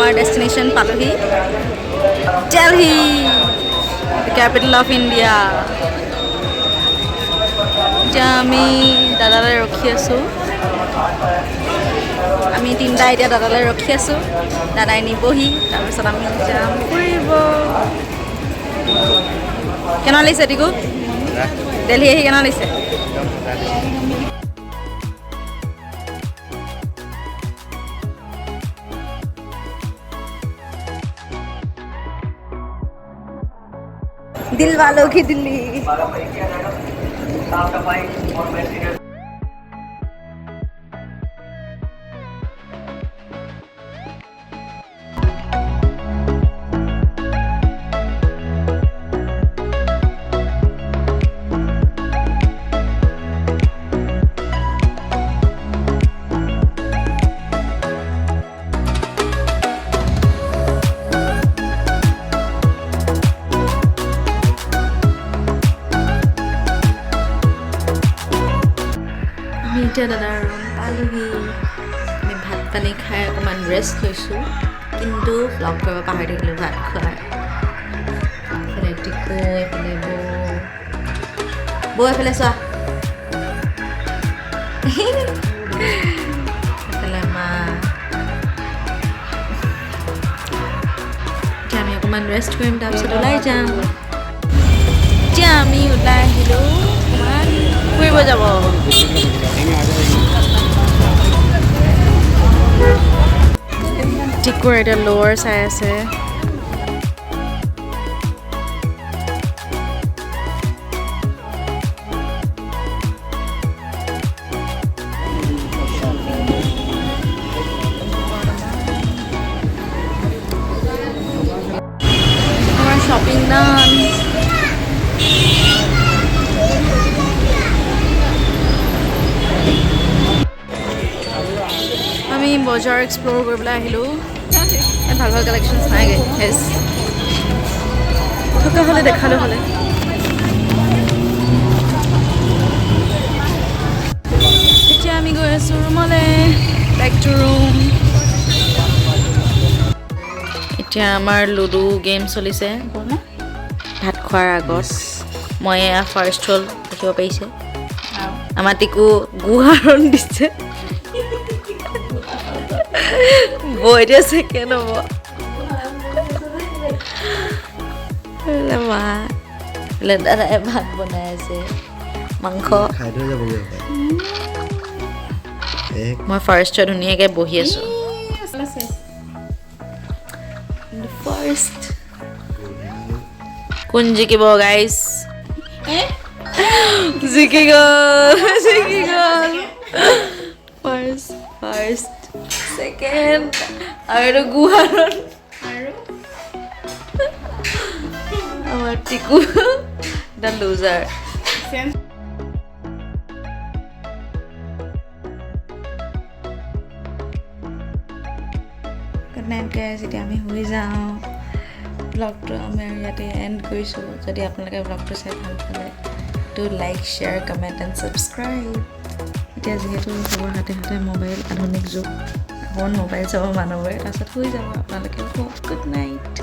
আমাৰ ডেষ্টিনেশ্যন পালোহি Delhi the capital of India এতিয়া আমি দাদালৈ ৰখি আছোঁ আমি তিনিটা এতিয়া দাদালৈ ৰখি আছোঁ দাদাই নিবহি তাৰপিছত আমি যাম ফুৰিব কেনে লাগিছে টিকু দিল্লী আহি কেনে লাগিছে दिल वालों की दिल्ली এতিয়া দাদাৰ ৰুম পালোহি আমি ভাত পানী খাই অকণমান ৰেষ্ট লৈছোঁ কিন্তু ব্লগ কৰিব পাহৰি থাকিলোঁ ভাত খোৱাৰ এইফালে টিকু এইফালে বৌ এইফালে চোৱা এইফালে মা এতিয়া আমি অকণমান ৰেষ্ট কৰিম তাৰপিছত ওলাই যাম এতিয়া আমি ওলাই আহিলোঁ অকণমান ফুৰিব যাব টিকুৰ এতিয়া লোৱাৰ চাই আছে আমাৰ শ্বপিং ডান আমি বজাৰ এক্সপ্ল'ৰ কৰিবলৈ আহিলোঁ ভাল ভাল কালেকশ্যনছ নাইগে হেছ থকা হ'লে দেখালোঁ হ'লে এতিয়া আমি গৈ আছোঁ ৰুমলৈ বেক টু ৰুম এতিয়া আমাৰ লুডু গেম চলিছে ভাত খোৱাৰ আগত মই এয়া ফাৰ্ষ্ট হ'ল দেখিব পাৰিছে আমাৰ টিকু গুহাৰণ দিছে বৈ এতিয়া ছেকেণ্ড হ'ব মা দাদাই ভাত বনাই আছে মাংস মই ফাৰ্ষ্টত ধুনীয়াকৈ বহি আছোঁ ফাৰ্ষ্ট কোন জিকিব গাইজ জিকি গ'ল ফাৰ্ষ্ট ছেকেণ্ড আৰু গুহাৰণ আমাৰ Tiku the loser good night guys এতিয়া আমি শুই যাওঁ ব্লগটো আমি ইয়াতে এণ্ড কৰিছোঁ যদি আপোনালোকে ব্লগটো চাই ভাল পালে to like share comment and subscribe এতিয়া যিহেতু চবৰ হাতে হাতে মোবাইল আধুনিক যুগ অকণমান মোবাইল চাব মানুহবোৰে তাৰপিছত শুই যাব আপোনালোকে গুড নাইট